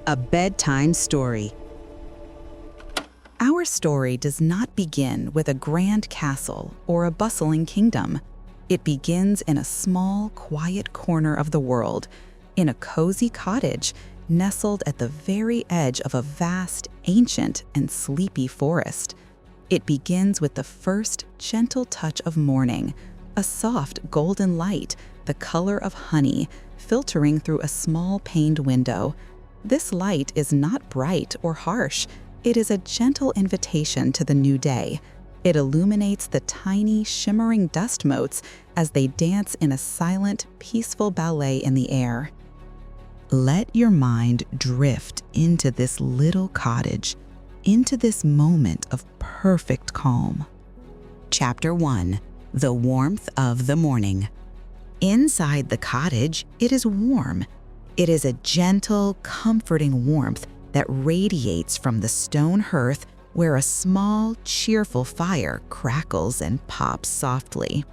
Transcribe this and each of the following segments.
A bedtime story. Our story does not begin with a grand castle or a bustling kingdom. It begins in a small, quiet corner of the world, in a cozy cottage nestled at the very edge of a vast, ancient, and sleepy forest. It begins with the first gentle touch of morning, a soft golden light, the color of honey, filtering through a small paned window. This light is not bright or harsh. It is a gentle invitation to the new day. It illuminates the tiny, shimmering dust motes as they dance in a silent, peaceful ballet in the air. Let your mind drift into this little cottage, into this moment of perfect calm. Chapter 1. The Warmth of the Morning. Inside the cottage, it is warm. It is a gentle, comforting warmth that radiates from the stone hearth where a small, cheerful fire crackles and pops softly.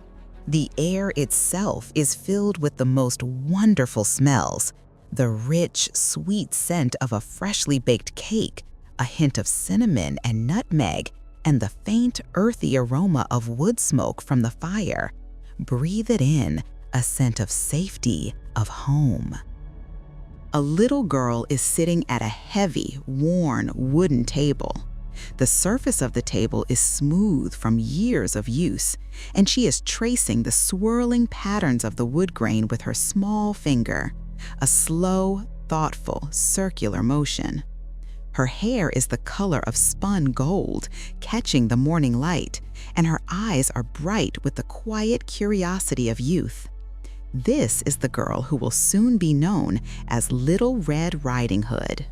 The air itself is filled with the most wonderful smells: the rich, sweet scent of a freshly baked cake, a hint of cinnamon and nutmeg, and the faint, earthy aroma of wood smoke from the fire. Breathe it in, a scent of safety, of home. A little girl is sitting at a heavy, worn wooden table. The surface of the table is smooth from years of use, and she is tracing the swirling patterns of the wood grain with her small finger, a slow, thoughtful, circular motion. Her hair is the color of spun gold, catching the morning light, and her eyes are bright with the quiet curiosity of youth. This is the girl who will soon be known as Little Red Riding Hood.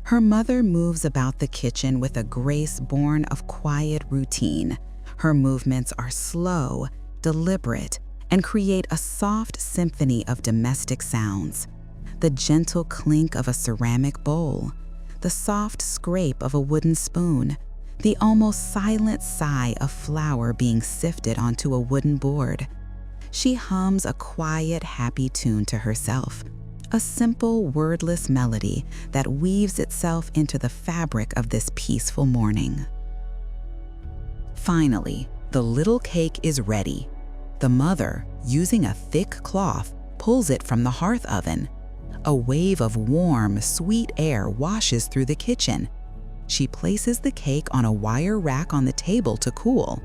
Her mother moves about the kitchen with a grace born of quiet routine. Her movements are slow, deliberate, and create a soft symphony of domestic sounds. The gentle clink of a ceramic bowl, the soft scrape of a wooden spoon, the almost silent sigh of flour being sifted onto a wooden board. She hums a quiet, happy tune to herself, a simple, wordless melody that weaves itself into the fabric of this peaceful morning. Finally, the little cake is ready. The mother, using a thick cloth, pulls it from the hearth oven. A wave of warm, sweet air washes through the kitchen. She places the cake on a wire rack on the table to cool.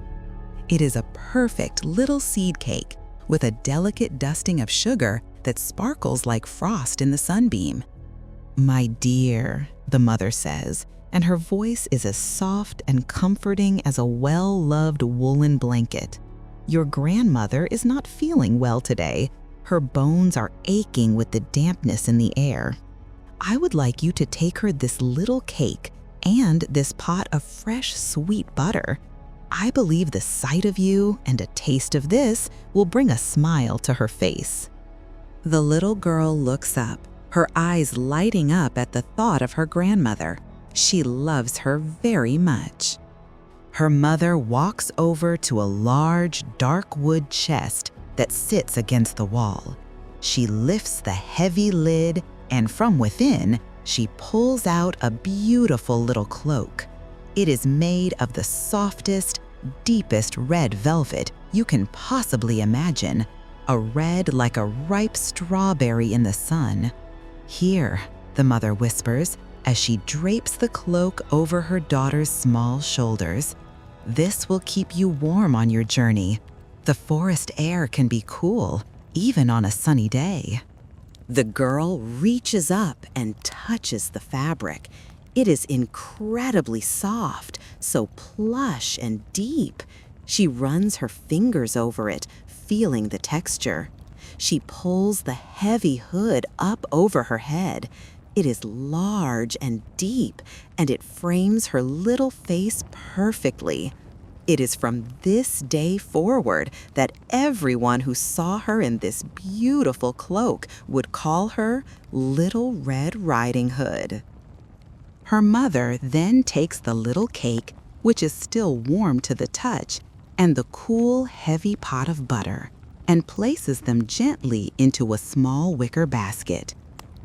It is a perfect little seed cake, with a delicate dusting of sugar that sparkles like frost in the sunbeam. "My dear," the mother says, and her voice is as soft and comforting as a well-loved woolen blanket. "Your grandmother is not feeling well today. Her bones are aching with the dampness in the air. I would like you to take her this little cake and this pot of fresh, sweet butter. I believe the sight of you and a taste of this will bring a smile to her face." The little girl looks up, her eyes lighting up at the thought of her grandmother. She loves her very much. Her mother walks over to a large, dark wood chest that sits against the wall. She lifts the heavy lid, and from within, she pulls out a beautiful little cloak. It is made of the softest, deepest red velvet you can possibly imagine, a red like a ripe strawberry in the sun. "Here," the mother whispers as she drapes the cloak over her daughter's small shoulders. "This will keep you warm on your journey. The forest air can be cool, even on a sunny day." The girl reaches up and touches the fabric. It is incredibly soft, so plush and deep. She runs her fingers over it, feeling the texture. She pulls the heavy hood up over her head. It is large and deep, and it frames her little face perfectly. It is from this day forward that everyone who saw her in this beautiful cloak would call her Little Red Riding Hood. Her mother then takes the little cake, which is still warm to the touch, and the cool, heavy pot of butter, and places them gently into a small wicker basket.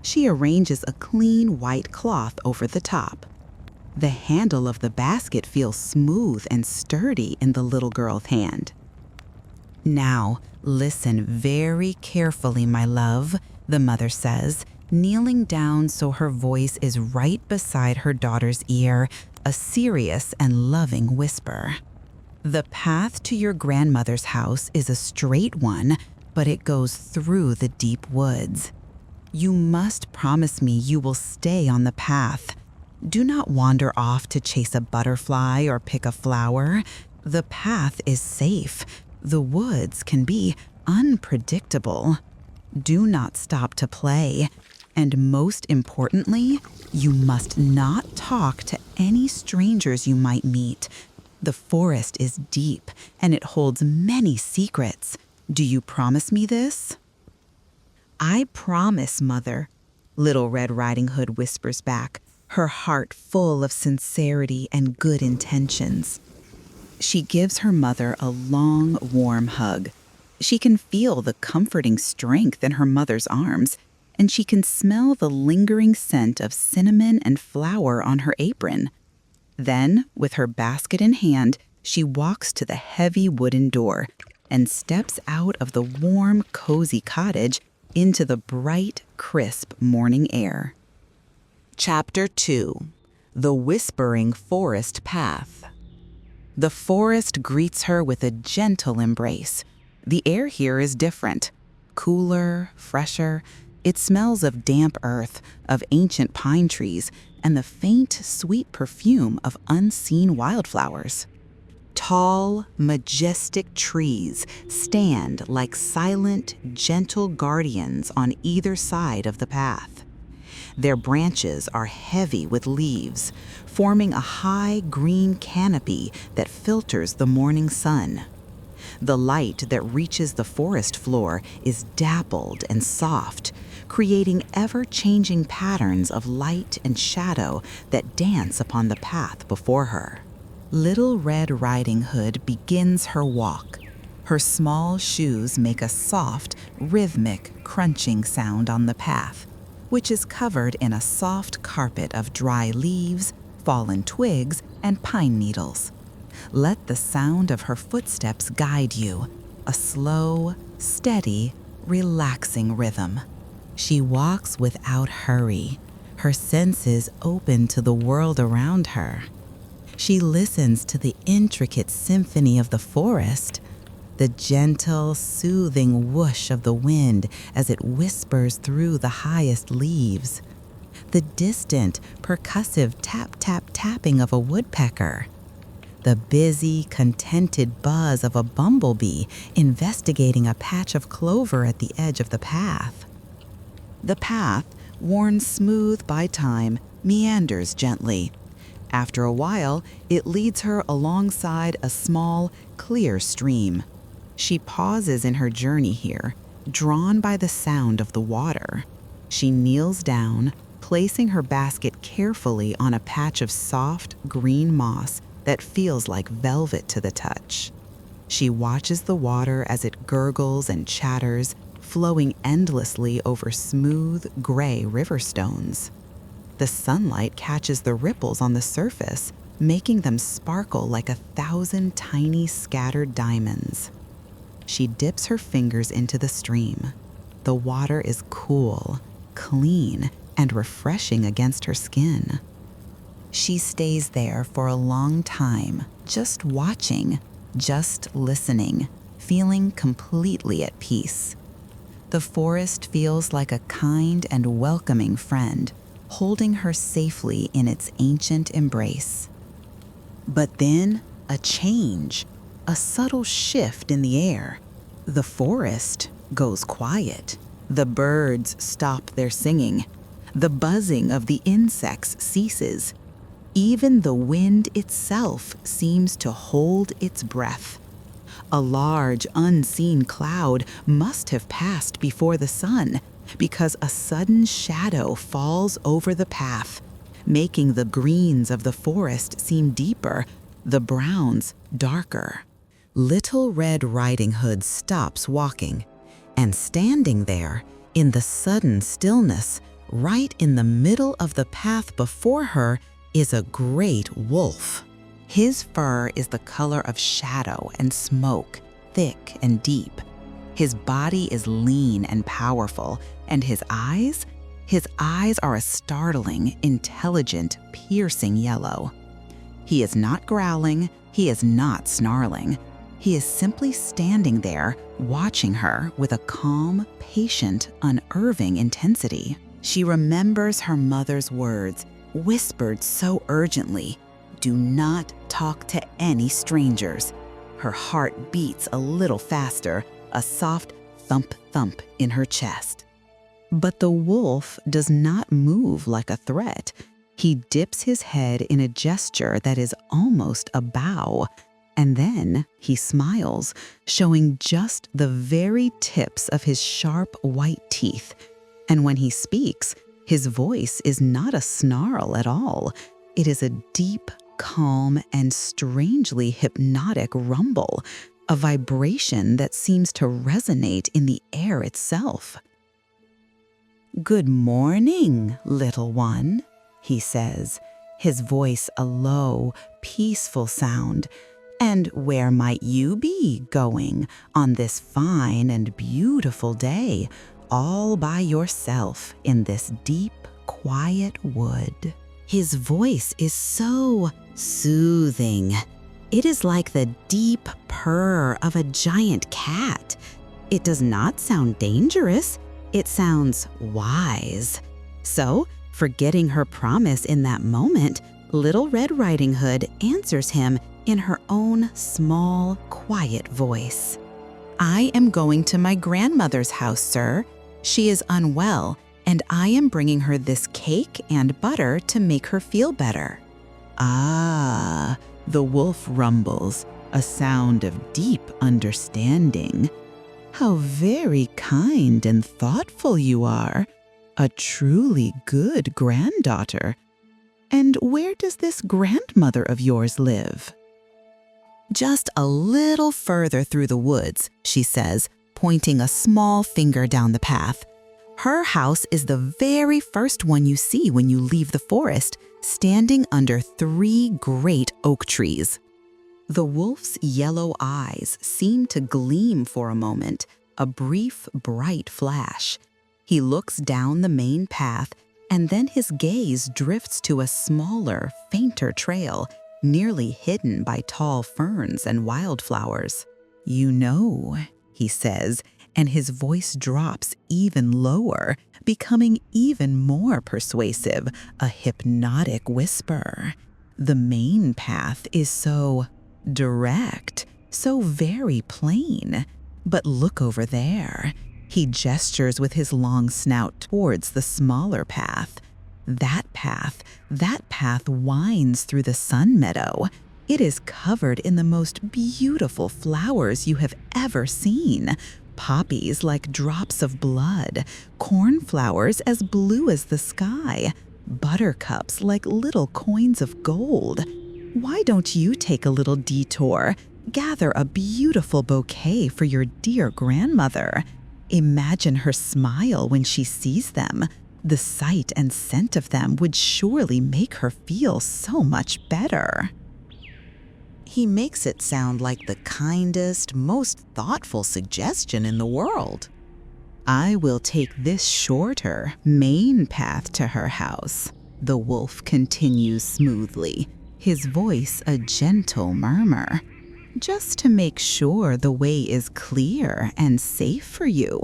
She arranges a clean white cloth over the top. The handle of the basket feels smooth and sturdy in the little girl's hand. "Now, listen very carefully, my love," the mother says, kneeling down so her voice is right beside her daughter's ear, a serious and loving whisper. "The path to your grandmother's house is a straight one, but it goes through the deep woods. You must promise me you will stay on the path. Do not wander off to chase a butterfly or pick a flower. The path is safe. The woods can be unpredictable. Do not stop to play. And most importantly, you must not talk to any strangers you might meet. The forest is deep, and it holds many secrets. Do you promise me this?" "I promise, Mother," Little Red Riding Hood whispers back, her heart full of sincerity and good intentions. She gives her mother a long, warm hug. She can feel the comforting strength in her mother's arms, and she can smell the lingering scent of cinnamon and flour on her apron. Then, with her basket in hand, she walks to the heavy wooden door and steps out of the warm, cozy cottage into the bright, crisp morning air. Chapter 2. The Whispering Forest Path. The forest greets her with a gentle embrace. The air here is different, cooler, fresher. It smells of damp earth, of ancient pine trees, and the faint, sweet perfume of unseen wildflowers. Tall, majestic trees stand like silent, gentle guardians on either side of the path. Their branches are heavy with leaves, forming a high green canopy that filters the morning sun. The light that reaches the forest floor is dappled and soft, creating ever-changing patterns of light and shadow that dance upon the path before her. Little Red Riding Hood begins her walk. Her small shoes make a soft, rhythmic, crunching sound on the path, which is covered in a soft carpet of dry leaves, fallen twigs, and pine needles. Let the sound of her footsteps guide you, a slow, steady, relaxing rhythm. She walks without hurry, her senses open to the world around her. She listens to the intricate symphony of the forest, the gentle, soothing whoosh of the wind as it whispers through the highest leaves, the distant, percussive tap-tap-tapping of a woodpecker, the busy, contented buzz of a bumblebee investigating a patch of clover at the edge of the path. The path, worn smooth by time, meanders gently. After a while, it leads her alongside a small, clear stream. She pauses in her journey here, drawn by the sound of the water. She kneels down, placing her basket carefully on a patch of soft, green moss that feels like velvet to the touch. She watches the water as it gurgles and chatters, flowing endlessly over smooth, gray river stones. The sunlight catches the ripples on the surface, making them sparkle like 1,000 tiny scattered diamonds. She dips her fingers into the stream. The water is cool, clean, and refreshing against her skin. She stays there for a long time, just watching, just listening, feeling completely at peace. The forest feels like a kind and welcoming friend, holding her safely in its ancient embrace. But then, a change, a subtle shift in the air. The forest goes quiet. The birds stop their singing. The buzzing of the insects ceases. Even the wind itself seems to hold its breath. A large, unseen cloud must have passed before the sun, because a sudden shadow falls over the path, making the greens of the forest seem deeper, the browns darker. Little Red Riding Hood stops walking, and standing there, in the sudden stillness, right in the middle of the path before her is a great wolf. His fur is the color of shadow and smoke, thick and deep. His body is lean and powerful, and his eyes are a startling, intelligent, piercing yellow. He is not growling, he is not snarling. He is simply standing there, watching her with a calm, patient, unnerving intensity. She remembers her mother's words, whispered so urgently, "Do not talk to any strangers." Her heart beats a little faster, a soft thump-thump in her chest. But the wolf does not move like a threat. He dips his head in a gesture that is almost a bow, and then he smiles, showing just the very tips of his sharp white teeth. And when he speaks, his voice is not a snarl at all. It is a deep, calm, and strangely hypnotic rumble, a vibration that seems to resonate in the air itself. "Good morning, little one," he says, his voice a low, peaceful sound. "And where might you be going on this fine and beautiful day, all by yourself in this deep, quiet wood?" His voice is so soothing. It is like the deep purr of a giant cat. It does not sound dangerous. It sounds wise. So, forgetting her promise in that moment, Little Red Riding Hood answers him in her own small, quiet voice. "I am going to my grandmother's house, sir. She is unwell, and I am bringing her this cake and butter to make her feel better." "Ah," the wolf rumbles, a sound of deep understanding. "How very kind and thoughtful you are. A truly good granddaughter. And where does this grandmother of yours live?" "Just a little further through the woods," she says, pointing a small finger down the path. "Her house is the very first one you see when you leave the forest, standing under 3 great oak trees." The wolf's yellow eyes seem to gleam for a moment, a brief, bright flash. He looks down the main path, and then his gaze drifts to a smaller, fainter trail, nearly hidden by tall ferns and wildflowers. "You know," he says, and his voice drops even lower, becoming even more persuasive, a hypnotic whisper. "The main path is so direct, so very plain. But look over there." He gestures with his long snout towards the smaller path. That path winds through the Sun Meadow. It is covered in the most beautiful flowers you have ever seen. Poppies like drops of blood, cornflowers as blue as the sky, buttercups like little coins of gold. Why don't you take a little detour, gather a beautiful bouquet for your dear grandmother? Imagine her smile when she sees them. The sight and scent of them would surely make her feel so much better. He makes it sound like the kindest, most thoughtful suggestion in the world. "I will take this shorter, main path to her house," the wolf continues smoothly, his voice a gentle murmur. "Just to make sure the way is clear and safe for you.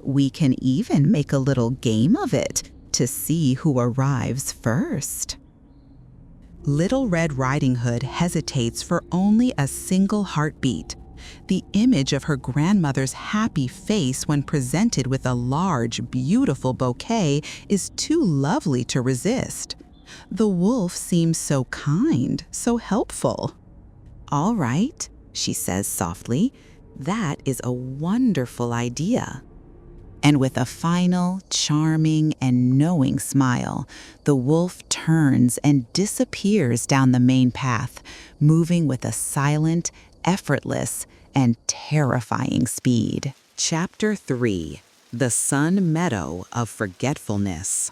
We can even make a little game of it to see who arrives first." Little Red Riding Hood hesitates for only a single heartbeat. The image of her grandmother's happy face when presented with a large, beautiful bouquet is too lovely to resist. The wolf seems so kind, so helpful. "All right," she says softly, "that is a wonderful idea." And with a final, charming, and knowing smile, the wolf turns and disappears down the main path, moving with a silent, effortless, and terrifying speed. Chapter 3: The Sun Meadow of Forgetfulness.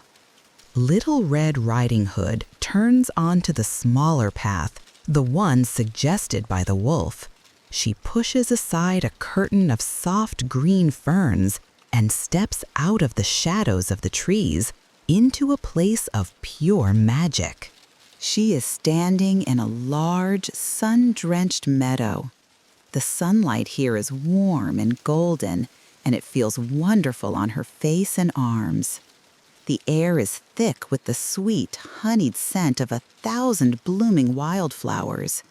Little Red Riding Hood turns onto the smaller path, the one suggested by the wolf. She pushes aside a curtain of soft green ferns and steps out of the shadows of the trees into a place of pure magic. She is standing in a large, sun-drenched meadow. The sunlight here is warm and golden, and it feels wonderful on her face and arms. The air is thick with the sweet, honeyed scent of 1,000 blooming wildflowers.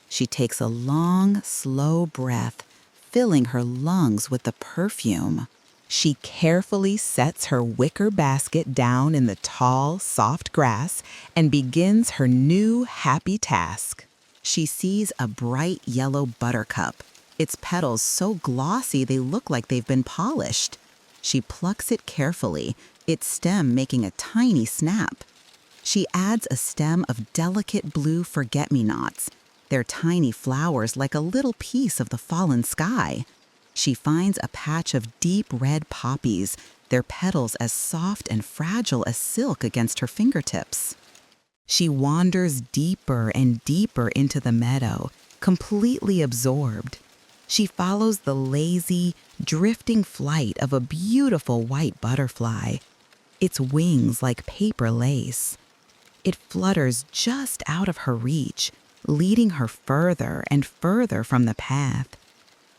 She takes a long, slow breath, filling her lungs with the perfume. She carefully sets her wicker basket down in the tall, soft grass and begins her new, happy task. She sees a bright yellow buttercup, its petals so glossy they look like they've been polished. She plucks it carefully, its stem making a tiny snap. She adds a stem of delicate blue forget-me-nots, their tiny flowers like a little piece of the fallen sky. She finds a patch of deep red poppies, their petals as soft and fragile as silk against her fingertips. She wanders deeper and deeper into the meadow, completely absorbed. She follows the lazy, drifting flight of a beautiful white butterfly, its wings like paper lace. It flutters just out of her reach, leading her further and further from the path.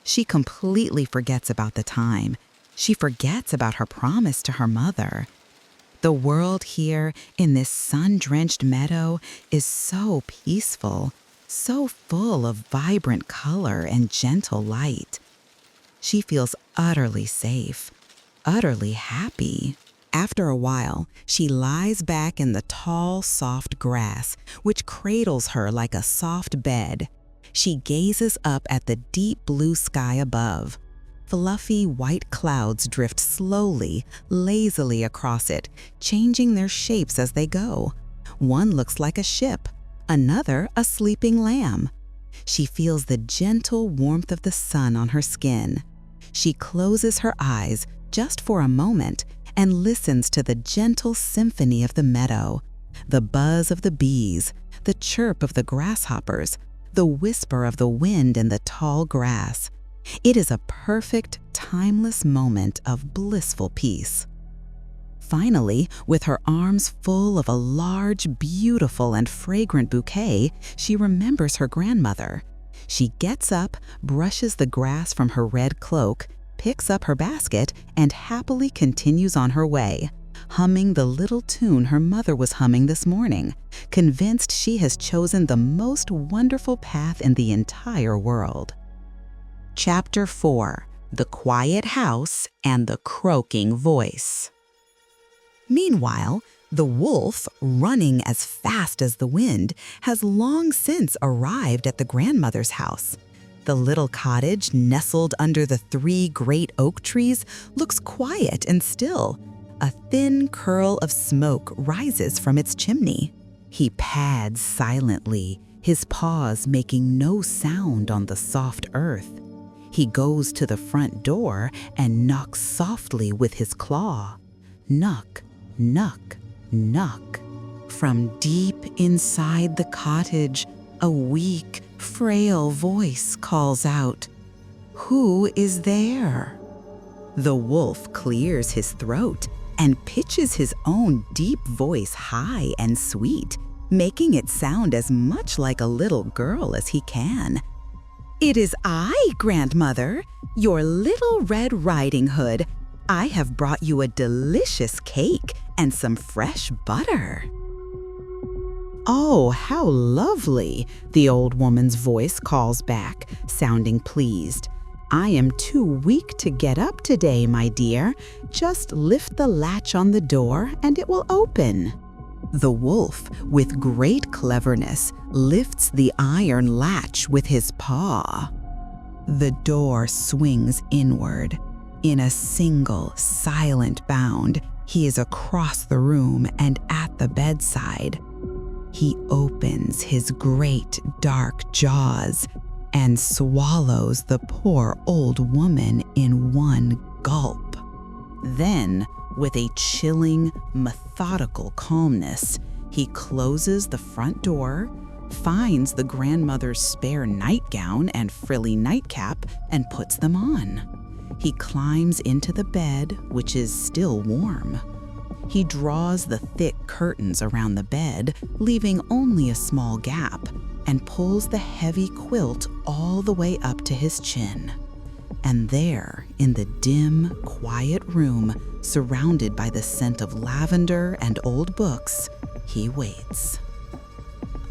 She completely forgets about the time. She forgets about her promise to her mother. The world here in this sun-drenched meadow is so peaceful, so full of vibrant color and gentle light. She feels utterly safe, utterly happy. After a while, she lies back in the tall, soft grass, which cradles her like a soft bed. She gazes up at the deep blue sky above. Fluffy white clouds drift slowly, lazily across it, changing their shapes as they go. One looks like a ship, another a sleeping lamb. She feels the gentle warmth of the sun on her skin. She closes her eyes just for a moment and listens to the gentle symphony of the meadow, the buzz of the bees, the chirp of the grasshoppers, the whisper of the wind in the tall grass. It is a perfect, timeless moment of blissful peace. Finally, with her arms full of a large, beautiful, and fragrant bouquet, she remembers her grandmother. She gets up, brushes the grass from her red cloak, picks up her basket, and happily continues on her way, humming the little tune her mother was humming this morning, convinced she has chosen the most wonderful path in the entire world. Chapter 4: The Quiet House and the Croaking Voice. Meanwhile, the wolf, running as fast as the wind, has long since arrived at the grandmother's house. The little cottage, nestled under the 3 great oak trees, looks quiet and still. A thin curl of smoke rises from its chimney. He pads silently, his paws making no sound on the soft earth. He goes to the front door and knocks softly with his claw. Knock, knock, knock. From deep inside the cottage, a weak, frail voice calls out, "Who is there?" The wolf clears his throat and pitches his own deep voice high and sweet, making it sound as much like a little girl as he can. "It is I, grandmother, your little Red Riding Hood. I have brought you a delicious cake and some fresh butter." "Oh, how lovely," the old woman's voice calls back, sounding pleased. "I am too weak to get up today, my dear. Just lift the latch on the door and it will open." The wolf, with great cleverness, lifts the iron latch with his paw. The door swings inward. In a single, silent bound, he is across the room and at the bedside. He opens his great, dark jaws and swallows the poor old woman in one gulp. Then, With a chilling, methodical calmness, he closes the front door, finds the grandmother's spare nightgown and frilly nightcap, and puts them on. He climbs into the bed, which is still warm. He draws the thick curtains around the bed, leaving only a small gap, and pulls the heavy quilt all the way up to his chin. And there, in the dim, quiet room, surrounded by the scent of lavender and old books, he waits.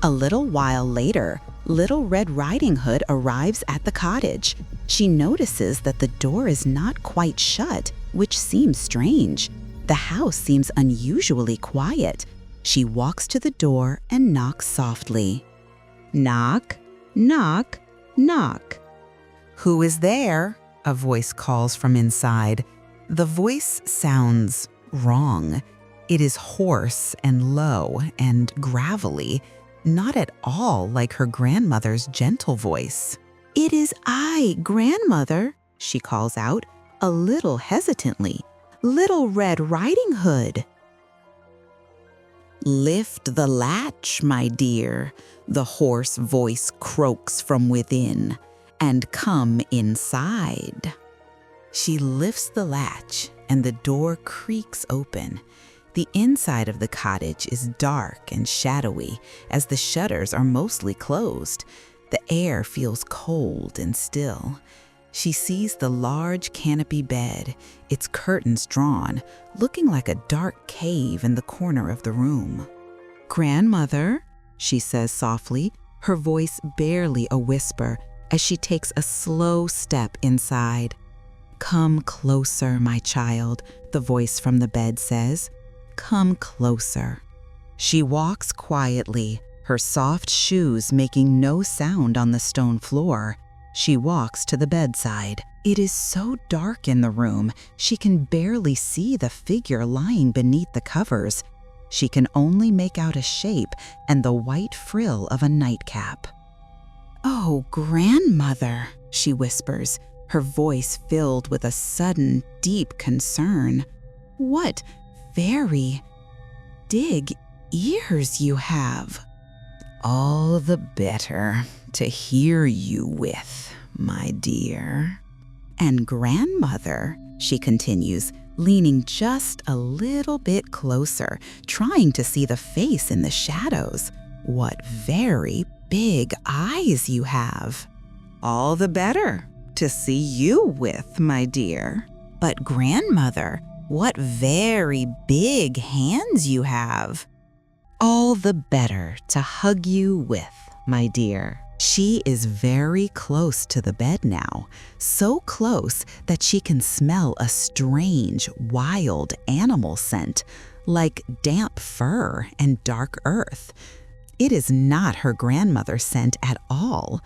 A little while later, Little Red Riding Hood arrives at the cottage. She notices that the door is not quite shut, which seems strange. The house seems unusually quiet. She walks to the door and knocks softly. Knock, knock, knock. Who is there? A voice calls from inside. The voice sounds wrong. It is hoarse and low and gravelly, not at all like her grandmother's gentle voice. "It is I, grandmother," she calls out, a little hesitantly. "Little Red Riding Hood." "Lift the latch, my dear," the hoarse voice croaks from within, "and come inside." She lifts the latch, and the door creaks open. The inside of the cottage is dark and shadowy, as the shutters are mostly closed. The air feels cold and still. She sees the large canopy bed, its curtains drawn, looking like a dark cave in the corner of the room. "Grandmother," she says softly, her voice barely a whisper, as she takes a slow step inside. "Come closer, my child," the voice from the bed says. "Come closer." She walks quietly, her soft shoes making no sound on the stone floor. She walks to the bedside. It is so dark in the room, she can barely see the figure lying beneath the covers. She can only make out a shape and the white frill of a nightcap. "Oh, grandmother," she whispers, her voice filled with a sudden, deep concern. "What very big ears you have." "All the better to hear you with, my dear." "And grandmother," she continues, leaning just a little bit closer, trying to see the face in the shadows. "What very big eyes you have." "All the better to see you with, my dear." "But grandmother, what very big hands you have." "All the better to hug you with, my dear." She is very close to the bed now, so close that she can smell a strange, wild animal scent, like damp fur and dark earth. It is not her grandmother's scent at all.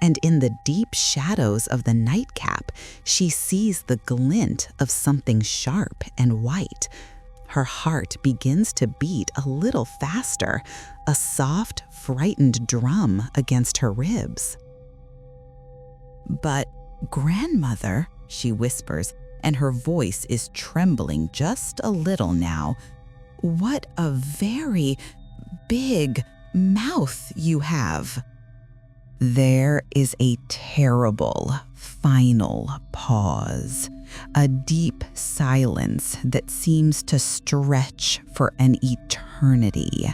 And in the deep shadows of the nightcap, she sees the glint of something sharp and white. Her heart begins to beat a little faster, a soft, frightened drum against her ribs. "But, grandmother," she whispers, and her voice is trembling just a little now, "what a very big mouth you have." There is a terrible, final pause, a deep silence that seems to stretch for an eternity.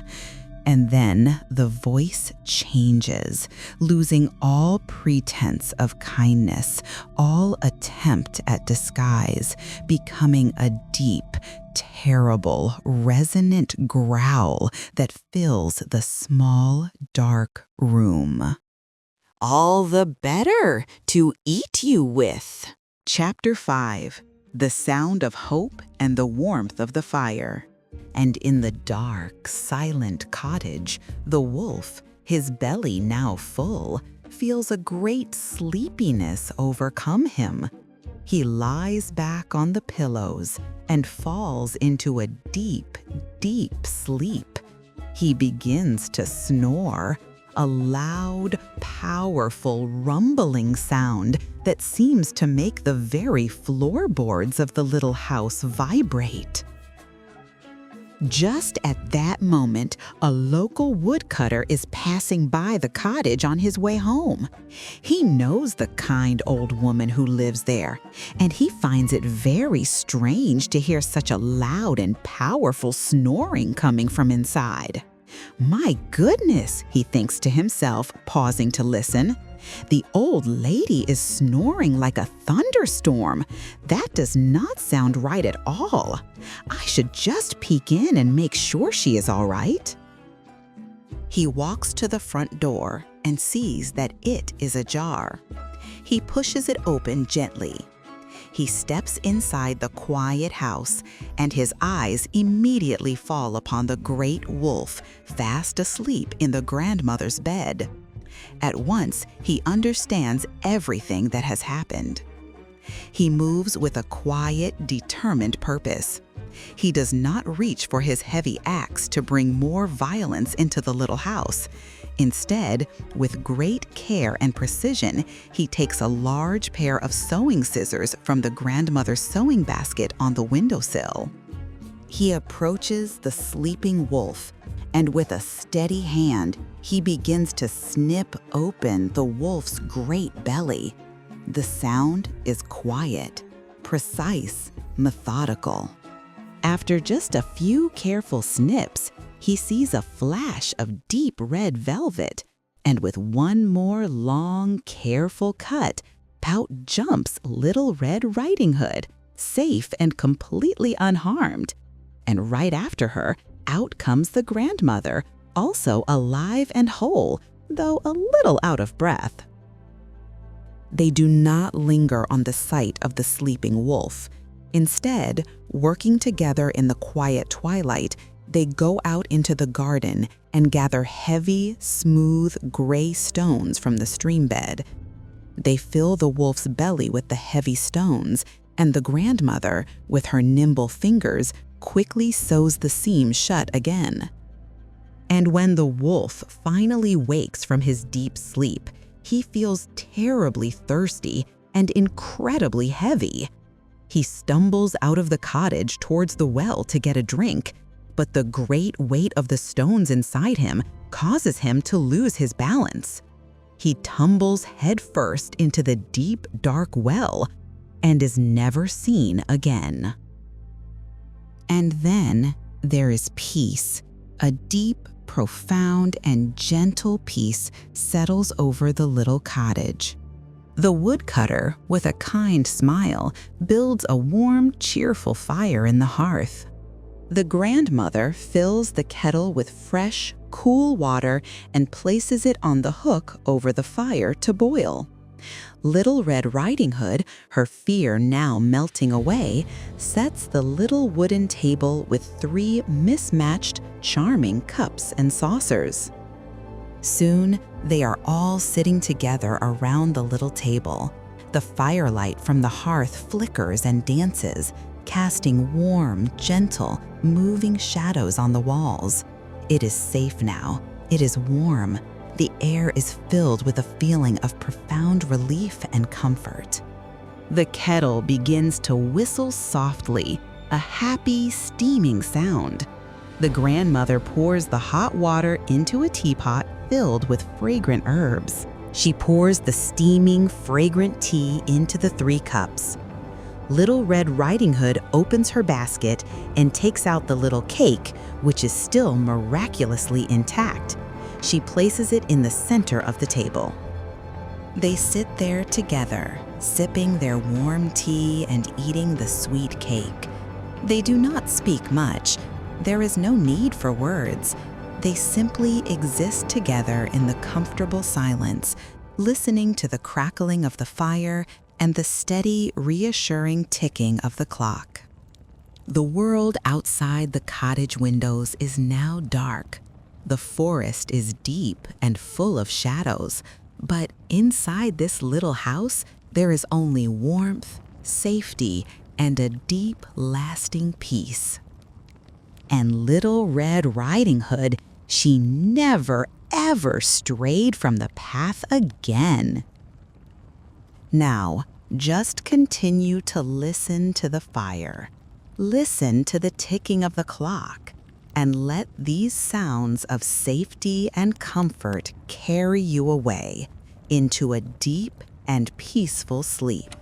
And then the voice changes, losing all pretense of kindness, all attempt at disguise, becoming a deep, terrible, resonant growl that fills the small, dark room. "All the better to eat you with." Chapter 5. The Sound of Hope and the Warmth of the Fire. And in the dark, silent cottage, the wolf, his belly now full, feels a great sleepiness overcome him. He lies back on the pillows and falls into a deep, deep sleep. He begins to snore, a loud, powerful, rumbling sound that seems to make the very floorboards of the little house vibrate. Just at that moment, a local woodcutter is passing by the cottage on his way home. He knows the kind old woman who lives there, and he finds it very strange to hear such a loud and powerful snoring coming from inside. My goodness, he thinks to himself, pausing to listen. The old lady is snoring like a thunderstorm. That does not sound right at all. I should just peek in and make sure she is all right. He walks to the front door and sees that it is ajar. He pushes it open gently. He steps inside the quiet house, and his eyes immediately fall upon the great wolf fast asleep in the grandmother's bed. At once, he understands everything that has happened. He moves with a quiet, determined purpose. He does not reach for his heavy axe to bring more violence into the little house. Instead, with great care and precision, he takes a large pair of sewing scissors from the grandmother's sewing basket on the windowsill. He approaches the sleeping wolf, and with a steady hand, he begins to snip open the wolf's great belly. The sound is quiet, precise, methodical. After just a few careful snips, he sees a flash of deep red velvet, and with one more long, careful cut, out jumps Little Red Riding Hood, safe and completely unharmed. And right after her, out comes the grandmother, also alive and whole, though a little out of breath. They do not linger on the sight of the sleeping wolf. Instead, working together in the quiet twilight, they go out into the garden and gather heavy, smooth, gray stones from the stream bed. They fill the wolf's belly with the heavy stones, and the grandmother, with her nimble fingers, quickly sews the seam shut again. And when the wolf finally wakes from his deep sleep, he feels terribly thirsty and incredibly heavy. He stumbles out of the cottage towards the well to get a drink, but the great weight of the stones inside him causes him to lose his balance. He tumbles headfirst into the deep, dark well and is never seen again. And then there is peace. A deep, profound, and gentle peace settles over the little cottage. The woodcutter, with a kind smile, builds a warm, cheerful fire in the hearth. The grandmother fills the kettle with fresh, cool water and places it on the hook over the fire to boil. Little Red Riding Hood, her fear now melting away, sets the little wooden table with 3 mismatched, charming cups and saucers. Soon, they are all sitting together around the little table. The firelight from the hearth flickers and dances, casting warm, gentle, moving shadows on the walls. It is safe now. It is warm. The air is filled with a feeling of profound relief and comfort. The kettle begins to whistle softly, a happy, steaming sound. The grandmother pours the hot water into a teapot filled with fragrant herbs. She pours the steaming, fragrant tea into the 3 cups. Little Red Riding Hood opens her basket and takes out the little cake, which is still miraculously intact. She places it in the center of the table. They sit there together, sipping their warm tea and eating the sweet cake. They do not speak much. There is no need for words. They simply exist together in the comfortable silence, listening to the crackling of the fire and the steady, reassuring ticking of the clock. The world outside the cottage windows is now dark. The forest is deep and full of shadows, but inside this little house, there is only warmth, safety, and a deep, lasting peace. And Little Red Riding Hood, she never, ever strayed from the path again. Now, just continue to listen to the fire. Listen to the ticking of the clock, and let these sounds of safety and comfort carry you away into a deep and peaceful sleep.